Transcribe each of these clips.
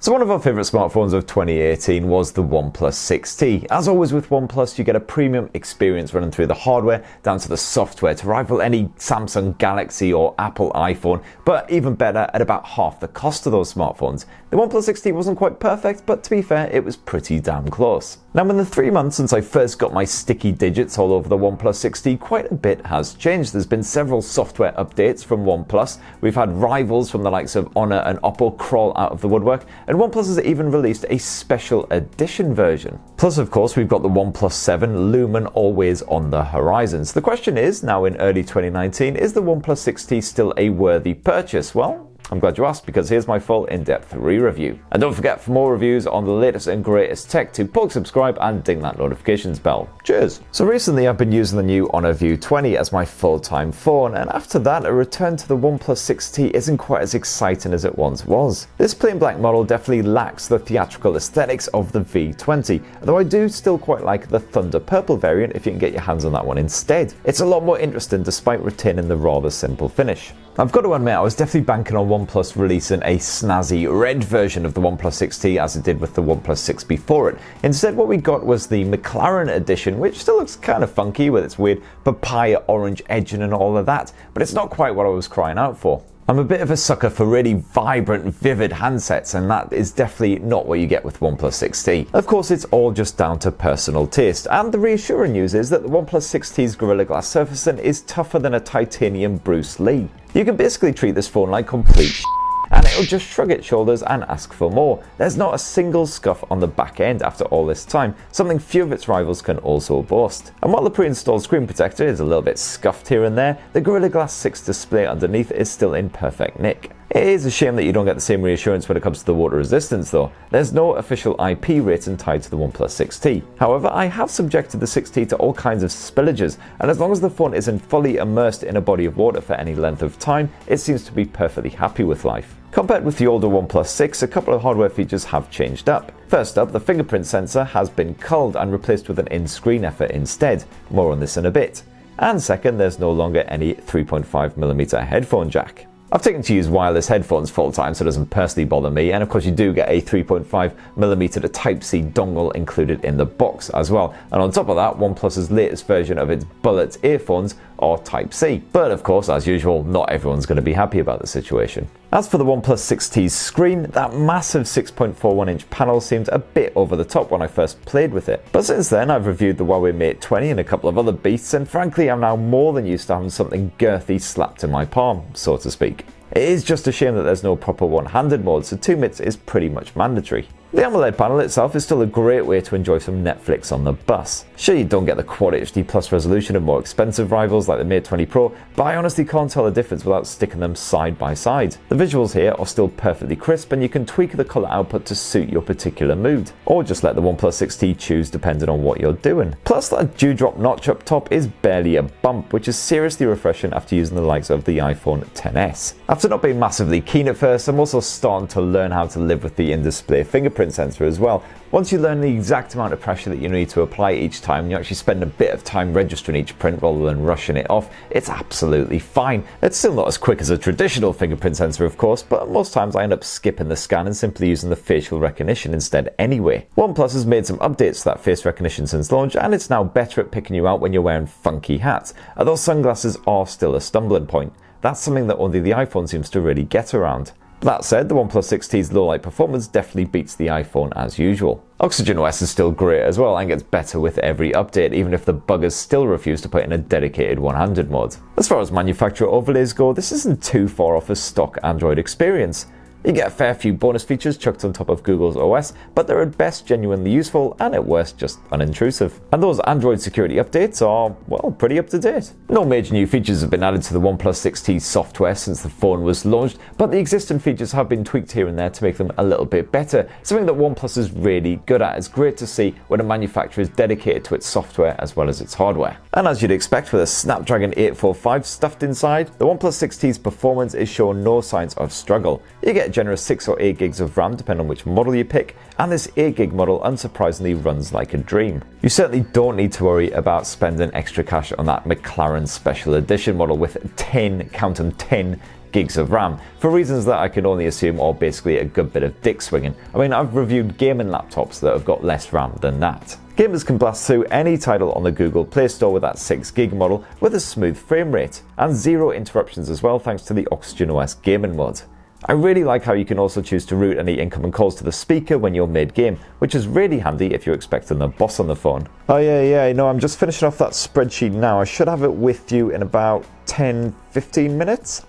So one of our favourite smartphones of 2018 was the OnePlus 6T. As always with OnePlus, you get a premium experience running through the hardware down to the software to rival any Samsung Galaxy or Apple iPhone, but even better at about half the cost of those smartphones. The OnePlus 6T wasn't quite perfect, but to be fair, it was pretty damn close. Now in the 3 months since I first got my sticky digits all over the OnePlus 6T, quite a bit has changed. There's been several software updates from OnePlus. We've had rivals from the likes of Honor and Oppo crawl out of the woodwork, and OnePlus has even released a special edition version. Plus, of course, we've got the OnePlus 7 Lumen always on the horizon. So the question is, now in early 2019, is the OnePlus 6T still a worthy purchase? Well, I'm glad you asked, because here's my full in-depth re-review. And don't forget, for more reviews on the latest and greatest tech, to subscribe and ding that notifications bell. Cheers! So recently I've been using the new Honor View 20 as my full-time phone, and after that a return to the OnePlus 6T isn't quite as exciting as it once was. This plain black model definitely lacks the theatrical aesthetics of the V20, though I do still quite like the Thunder Purple variant if you can get your hands on that one instead. It's a lot more interesting despite retaining the rather simple finish. I've got to admit, I was definitely banking on OnePlus releasing a snazzy red version of the OnePlus 6T as it did with the OnePlus 6 before it. Instead, what we got was the McLaren edition, which still looks kind of funky with its weird papaya orange edging and all of that, but it's not quite what I was crying out for. I'm a bit of a sucker for really vibrant, vivid handsets, and that is definitely not what you get with OnePlus 6T. Of course, it's all just down to personal taste, and the reassuring news is that the OnePlus 6T's Gorilla Glass surfacing is tougher than a titanium Bruce Lee. You can basically treat this phone like complete and it'll just shrug its shoulders and ask for more. There's not a single scuff on the back end after all this time, something few of its rivals can also boast. And while the pre-installed screen protector is a little bit scuffed here and there, the Gorilla Glass 6 display underneath is still in perfect nick. It is a shame that you don't get the same reassurance when it comes to the water resistance though. There's no official IP rating tied to the OnePlus 6T. However, I have subjected the 6T to all kinds of spillages, and as long as the phone isn't fully immersed in a body of water for any length of time, it seems to be perfectly happy with life. Compared with the older OnePlus 6, a couple of hardware features have changed up. First up, the fingerprint sensor has been culled and replaced with an in-screen effort instead. More on this in a bit. And second, there's no longer any 3.5mm headphone jack. I've taken to use wireless headphones full time, so it doesn't personally bother me, and of course you do get a 3.5mm to Type-C dongle included in the box as well, and on top of that, OnePlus's latest version of its bullet earphones are Type-C. But of course, as usual, not everyone's going to be happy about the situation. As for the OnePlus 6T's screen, that massive 6.41-inch panel seemed a bit over the top when I first played with it. But since then, I've reviewed the Huawei Mate 20 and a couple of other beasts, and frankly, I'm now more than used to having something girthy slapped in my palm, so to speak. It is just a shame that there's no proper one-handed mode, so 2 minutes is pretty much mandatory. The AMOLED panel itself is still a great way to enjoy some Netflix on the bus. Sure, you don't get the Quad HD Plus resolution of more expensive rivals like the Mate 20 Pro, but I honestly can't tell the difference without sticking them side by side. The visuals here are still perfectly crisp, and you can tweak the colour output to suit your particular mood, or just let the OnePlus 6T choose depending on what you're doing. Plus, that dewdrop notch up top is barely a bump, which is seriously refreshing after using the likes of the iPhone XS. After not being massively keen at first, I'm also starting to learn how to live with the in-display fingerprint sensor as well. Once you learn the exact amount of pressure that you need to apply each time, you actually spend a bit of time registering each print rather than rushing it off, it's absolutely fine. It's still not as quick as a traditional fingerprint sensor, of course, but most times I end up skipping the scan and simply using the facial recognition instead anyway. OnePlus has made some updates to that face recognition since launch, and it's now better at picking you out when you're wearing funky hats, although sunglasses are still a stumbling point. That's something that only the iPhone seems to really get around. That said, the OnePlus 6T's low-light performance definitely beats the iPhone as usual. OxygenOS is still great as well and gets better with every update, even if the buggers still refuse to put in a dedicated one-handed mode. As far as manufacturer overlays go, this isn't too far off a stock Android experience. You get a fair few bonus features chucked on top of Google's OS, but they're at best genuinely useful and at worst just unintrusive. And those Android security updates are, well, pretty up to date. No major new features have been added to the OnePlus 6T software since the phone was launched, but the existing features have been tweaked here and there to make them a little bit better, something that OnePlus is really good at. It's great to see when a manufacturer is dedicated to its software as well as its hardware. And as you'd expect with a Snapdragon 845 stuffed inside, the OnePlus 6T's performance is showing no signs of struggle. You get generous 6 or 8 gigs of RAM depending on which model you pick, and this 8 gig model unsurprisingly runs like a dream. You certainly don't need to worry about spending extra cash on that McLaren special edition model with 10, count them 10 gigs of RAM, for reasons that I can only assume are basically a good bit of dick swinging. I mean, I've reviewed gaming laptops that have got less RAM than that. Gamers can blast through any title on the Google Play Store with that 6GB model with a smooth frame rate, and 0 interruptions as well thanks to the OxygenOS gaming mode. I really like how you can also choose to route any incoming calls to the speaker when you're mid-game, which is really handy if you're expecting the boss on the phone. Oh yeah, no, I'm just finishing off that spreadsheet now. I should have it with you in about 10-15 minutes.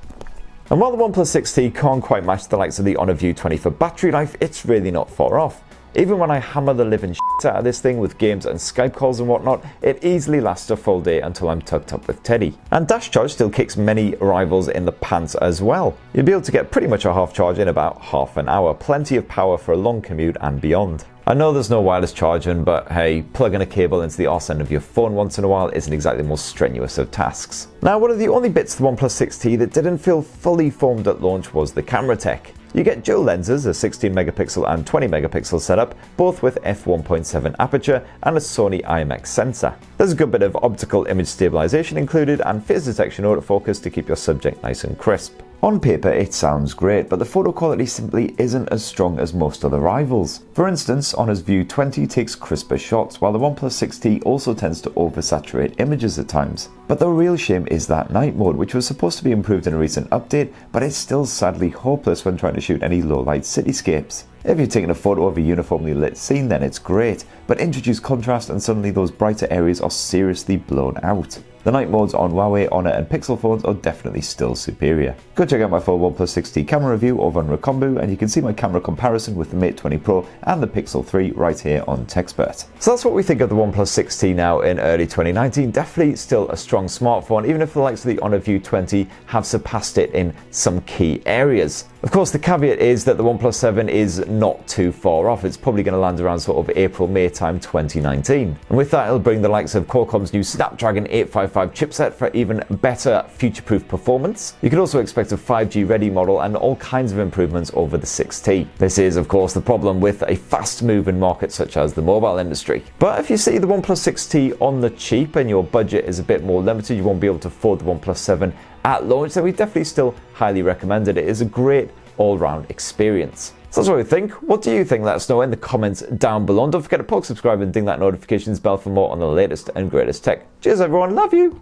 And while the OnePlus 6T can't quite match the likes of the Honor View 20 for battery life, it's really not far off. Even when I hammer the living shit out of this thing with games and Skype calls and whatnot, it easily lasts a full day until I'm tucked up with Teddy. And dash charge still kicks many rivals in the pants as well. You'll be able to get pretty much a half charge in about half an hour, plenty of power for a long commute and beyond. I know there's no wireless charging, but hey, plugging a cable into the arse end of your phone once in a while isn't exactly the most strenuous of tasks. Now, one of the only bits of the OnePlus 6T that didn't feel fully formed at launch was the camera tech. You get dual lenses, a 16MP and 20MP setup, both with f1.7 aperture and a Sony IMX sensor. There's a good bit of optical image stabilization included and phase detection autofocus to keep your subject nice and crisp. On paper it sounds great, but the photo quality simply isn't as strong as most other rivals. For instance, Honor's View 20 takes crisper shots, while the OnePlus 6T also tends to oversaturate images at times. But the real shame is that night mode, which was supposed to be improved in a recent update, but it's still sadly hopeless when trying to shoot any low-light cityscapes. If you're taking a photo of a uniformly lit scene, then it's great, but introduce contrast and suddenly those brighter areas are seriously blown out. The night modes on Huawei, Honor and Pixel phones are definitely still superior. Go check out my full OnePlus 6T camera review over on Recombu, and you can see my camera comparison with the Mate 20 Pro and the Pixel 3 right here on TechSpert. So that's what we think of the OnePlus 6T now in early 2019. Definitely still a strong smartphone, even if the likes of the Honor View 20 have surpassed it in some key areas. Of course, the caveat is that the OnePlus 7 is not too far off. It's probably going to land around sort of April-May time 2019. And with that, it'll bring the likes of Qualcomm's new Snapdragon 855 chipset for even better future-proof performance. You could also expect a 5G ready model and all kinds of improvements over the 6T. This is, of course, the problem with a fast-moving market such as the mobile industry. But if you see the OnePlus 6T on the cheap and your budget is a bit more limited, you won't be able to afford the OnePlus 7 at launch, then we definitely still highly recommend it. It is a great all-round experience. So that's what we think. What do you think? Let us know in the comments down below. And don't forget to subscribe and ding that notifications bell for more on the latest and greatest tech. Cheers everyone, love you!